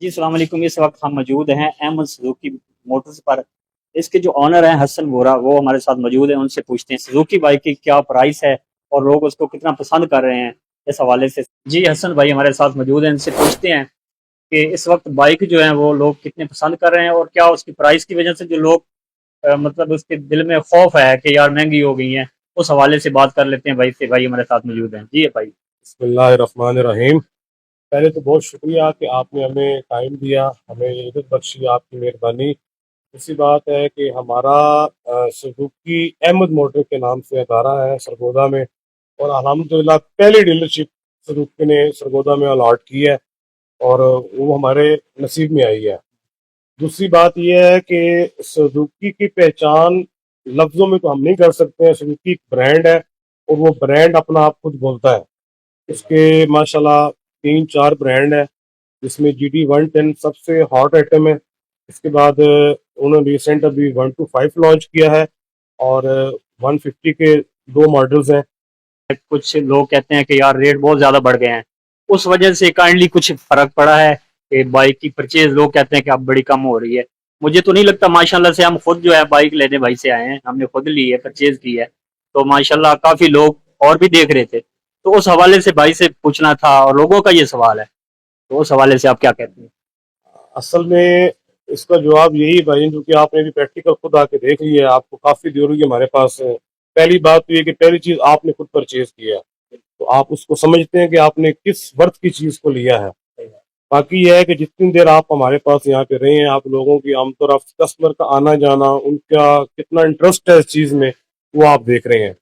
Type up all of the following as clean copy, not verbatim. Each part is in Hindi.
जी, अस्सलाम वालेकुम। इस वक्त हम मौजूद हैं अहमद सुजुकी मोटर्स पर। इसके जो ऑनर हैं हसन वोरा, वो हमारे साथ मौजूद हैं। उनसे पूछते हैं सुजुकी बाइक की क्या प्राइस है और लोग उसको कितना पसंद कर रहे हैं इस हवाले से। जी, हसन भाई हमारे साथ मौजूद हैं। इनसे पूछते हैं कि इस वक्त बाइक जो है वो लोग कितने पसंद कर रहे हैं और क्या उसकी प्राइस की वजह से जो लोग मतलब उसके दिल में खौफ है कि यार महंगी हो गई है, उस हवाले से बात कर लेते हैं। भाई से भाई हमारे साथ मौजूद हैं। जी भाई। बिस्मिल्लाहिर्रहमानिर्रहीम। पहले तो बहुत शुक्रिया कि आपने हमें टाइम दिया, हमें ये इज़्ज़त बख्शी, आपकी मेहरबानी। दूसरी बात है कि हमारा सुजुकी अहमद मोटर के नाम से अदारा है सरगोदा में, और अल्हम्दुलिल्लाह पहली डीलरशिप सुजुकी ने सरगोदा में अलॉट की है और वो हमारे नसीब में आई है। दूसरी बात यह है कि सुजुकी की पहचान लफ्ज़ों में तो हम नहीं कर सकते हैं। सुजुकी एक ब्रांड है और वो ब्रांड अपना आप खुद बोलता है। उसके माशाल्लाह 3-4 ब्रांड है, जिसमें GT110 सबसे हॉट आइटम है। इसके बाद उन्होंने रिसेंट अभी 125 लॉन्च किया है और 150 के 2 मॉडल्स हैं। कुछ लोग कहते हैं कि यार रेट बहुत ज्यादा बढ़ गए हैं, उस वजह से काइंडली कुछ फर्क पड़ा है कि बाइक की परचेज लोग कहते हैं कि अब बड़ी कम हो रही है। मुझे तो नहीं लगता। माशाल्लाह से हम खुद जो है बाइक लेने भाई से आए हैं, हमने खुद ली है, परचेज की है। तो माशाल्लाह काफी लोग और भी देख रहे थे, तो उस हवाले से भाई से पूछना था और लोगों का ये सवाल है, तो उस हवाले से आप क्या कहते हैं। असल में इसका जवाब यही भाई, क्योंकि आपने भी प्रैक्टिकल खुद आके देख लिया है, आपको काफ़ी देर हुई है हमारे पास। पहली बात तो ये कि पहली चीज़ आपने खुद परचेज किया है, तो आप उसको समझते हैं कि आपने किस वर्थ की चीज़ को लिया है। बाकी यह है कि जितनी देर आप हमारे पास यहाँ पे रहे हैं, आप लोगों की आमतौर कस्टमर का आना जाना, उनका कितना इंटरेस्ट है इस चीज़ में, वो आप देख रहे हैं।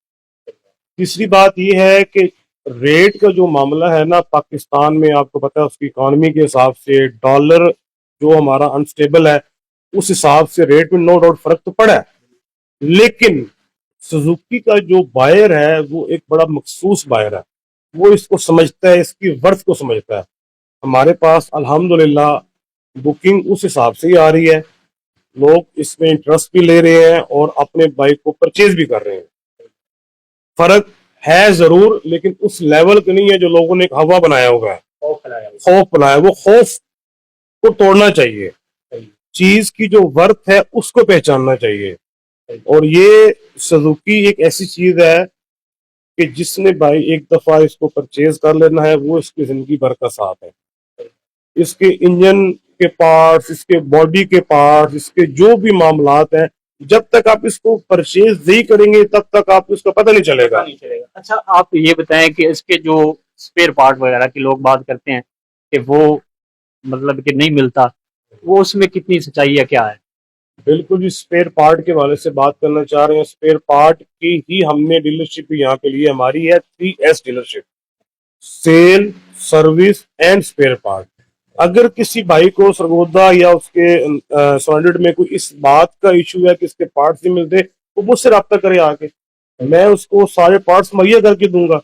तीसरी बात यह है कि रेट का जो मामला है ना, पाकिस्तान में आपको पता है उसकी इकॉनमी के हिसाब से डॉलर जो हमारा अनस्टेबल है, उस हिसाब से रेट में नो डाउट फर्क तो पड़ा है। लेकिन सुजुकी का जो बायर है वो एक बड़ा मखसूस बायर है, वो इसको समझता है, इसकी वर्थ को समझता है। हमारे पास अल्हम्दुलिल्लाह बुकिंग उस हिसाब से ही आ रही है, लोग इसमें इंटरेस्ट भी ले रहे हैं और अपने बाइक को परचेज भी कर रहे हैं। फर्क है जरूर, लेकिन उस लेवल का नहीं है जो लोगों ने एक हवा बनाया हुआ है, खौफ बनाया। वो खौफ को तोड़ना चाहिए, चीज की जो वर्थ है उसको पहचानना चाहिए। और ये सुजुकी एक ऐसी चीज है कि जिसने भाई एक दफा इसको परचेज कर लेना है, वो इसकी जिंदगी भर का साथ है। इसके इंजन के पार्ट्स, इसके बॉडी के पार्ट्स, इसके जो भी मामलात हैं, जब तक आप इसको परचेज नहीं करेंगे तब तक आपको इसका पता नहीं चलेगा। अच्छा, आप ये बताएं कि इसके जो स्पेयर पार्ट वगैरह की लोग बात करते हैं कि वो मतलब कि नहीं मिलता, वो उसमें कितनी सच्चाई है, क्या है। बिल्कुल जी, स्पेयर पार्ट के वाले से बात करना चाह रहे हैं। स्पेयर पार्ट की ही हमने डीलरशिप यहाँ के लिए हमारी है 3S dealership, sale, service and spare part. अगर किसी भाई को सरगोदा या उसके सराउंडेड में कोई इस बात का इशू है कि इसके पार्ट्स नहीं मिलते, तो मुझसे रब्ता करे आके, मैं उसको सारे पार्ट्स मुहैया करके दूंगा।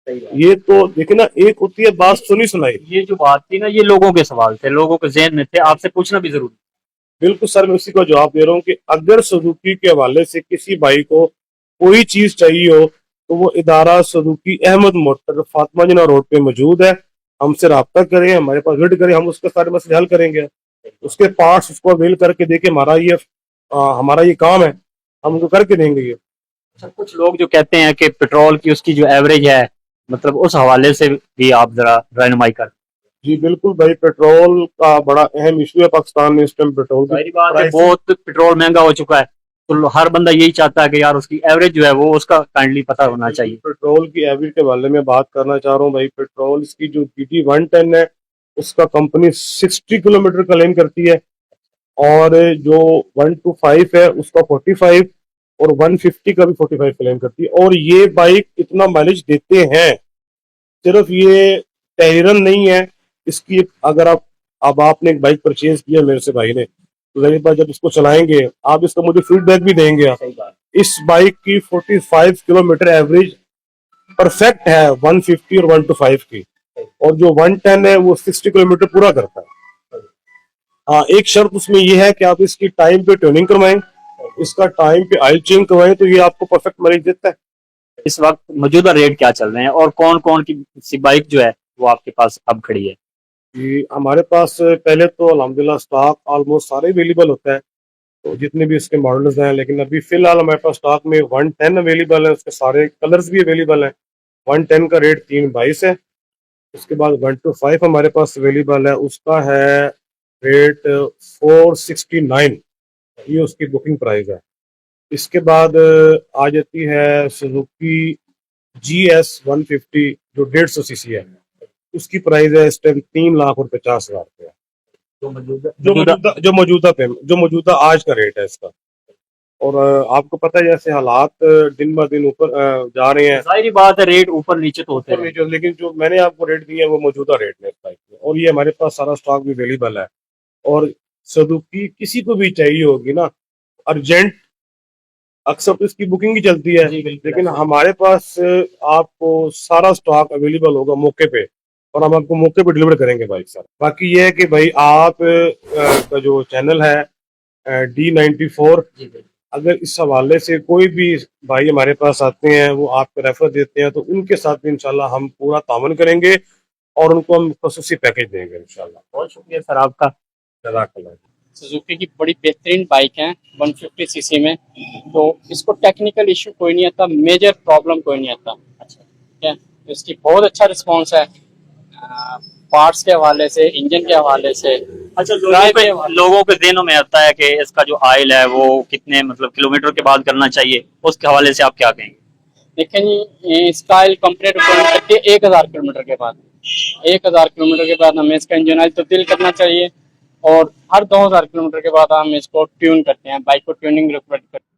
ये तो देखिए ना, एक होती है बात सुनी सुनाई। ये जो बात थी ना, ये लोगों के सवाल थे, लोगों के जहन में थे, आपसे पूछना भी जरूरी। बिल्कुल सर, मैं उसी का जवाब दे रहा हूँ कि अगर सुजुकी के हवाले से किसी भाई को कोई चीज चाहिए हो, तो वो इदारा सुजुकी अहमद मोटर फातिमा जिना रोड पे मौजूद है। हमसे रब्ता करें, हमारे पास विजिट करें, हम उसके सारे मसले हल करेंगे। उसके पार्ट्स उसको अवेल करके देके हमारा ये काम है, हम उनको करके देंगे ये। अच्छा, कुछ लोग जो कहते हैं कि पेट्रोल की उसकी जो एवरेज है, मतलब उस हवाले से भी आप जरा रहनुमाई कर। जी बिल्कुल भाई, पेट्रोल का बड़ा अहम इशू है पाकिस्तान में इस टाइम। पेट्रोल की जाहिर बात है, प्राइस बहुत पेट्रोल महंगा हो चुका है, तो हर बंदा यही चाहता है कि यार उसकी एवरेज जो है वो उसका काइंडली पता होना चाहिए। पेट्रोल की एवरेज के बारे में बात करना चाह रहा हूँ भाई। पेट्रोल की जो GT110 है, उसका कंपनी 60 किलोमीटर क्लेम करती है, और जो 125 है उसका 45, और 150 का भी 45 क्लेम करती है। और ये बाइक इतना माइलेज देते हैं, सिर्फ ये तहरीरन नहीं है इसकी। अगर आप, अब आपने एक बाइक परचेज किया मेरे से भाई ने, तो मेरे पास जब इसको चलाएंगे आप, इसका मुझे फीडबैक भी देंगे आप। इस बाइक की 45 किलोमीटर एवरेज परफेक्ट है 150 और 125 की, और जो 110 है वो 60 किलोमीटर पूरा करता है। हाँ, एक शर्त उसमें ये है कि आप इसकी टाइम पे ट्यूनिंग करवाएं, इसका टाइम पे ऑयल चेंज करवाएं, तो ये आपको परफेक्ट माइलेज देता है। इस वक्त मौजूदा रेट क्या चल रहे हैं और कौन कौन की सी बाइक जो है वो आपके पास अब खड़ी है। कि हमारे पास पहले तो अल्हम्दुलिल्लाह स्टॉक ऑलमोस्ट सारे अवेलेबल होता है, तो जितने भी इसके मॉडल्स हैं, लेकिन अभी फिलहाल हमारे पास स्टॉक में 110 अवेलेबल है, उसके सारे कलर्स भी अवेलेबल हैं। 110 का रेट 322 है। उसके बाद 125 हमारे पास अवेलेबल है, उसका है रेट 469, ये उसकी बुकिंग प्राइस है। इसके बाद आ जाती है सुजुकी GS 150 जो 150 सीसी है, उसकी प्राइस है इस टाइम 3,50,000 रुपया, जो मौजूदा जो मौजूदा आज का रेट है इसका। और आपको पता है जैसे हालात दिन ब दिन ऊपर जा रहे हैं, जाहिर बात है, रेट ऊपर नीचे तो होते ऊपर हैं। नीचे, लेकिन जो मैंने आपको रेट दिए हैं वो मौजूदा रेट है इस बाइक में, और ये हमारे पास सारा स्टॉक भी अवेलेबल है। और सुजुकी किसी को भी चाहिए होगी ना अर्जेंट, अक्सर तो इसकी बुकिंग ही चलती है, जी बिल्कुल लेकिन ऐसा ही। हमारे पास आपको सारा स्टॉक अवेलेबल होगा मौके पे, और हम आपको मौके पे डिलीवर करेंगे भाई सर। बाकी ये है कि भाई आप का जो चैनल है D94, जी बिल्कुल। अगर इस हवाले से कोई भी भाई हमारे पास आते हैं, वो आपको रेफर देते हैं, तो उनके साथ भी इंशाल्लाह हम पूरा तावन करेंगे और उनको हम खसूसी पैकेज देंगे इंशाल्लाह। बहुत शुक्रिया सर आपका। जज़ाकल्लाह। सुजुकी की बड़ी बेहतरीन बाइक है 150 सीसी में, तो इसको टेक्निकल इशू कोई नहीं आता, मेजर प्रॉब्लम कोई नहीं आता। अच्छा, ठीक है, तो इसकी बहुत अच्छा रिस्पांस है पार्ट्स के हवाले से, इंजन के हवाले से। अच्छा, ड्राइव के हवाले लोगों के दिनों में आता है कि इसका जो ऑयल है वो कितने मतलब किलोमीटर के बाद करना चाहिए, उसके हवाले से आप क्या कहेंगे? देखें जी, इसका ऑयल कंप्लीट करती है 1000 किलोमीटर के बाद। 1000 किलोमीटर के बाद हमें इसका इंजन ऑयल तब्दील करना चाहिए, और हर 2000 किलोमीटर के बाद हम इसको ट्यून करते हैं, बाइक को ट्यूनिंग रिक्वायर्ड करते हैं।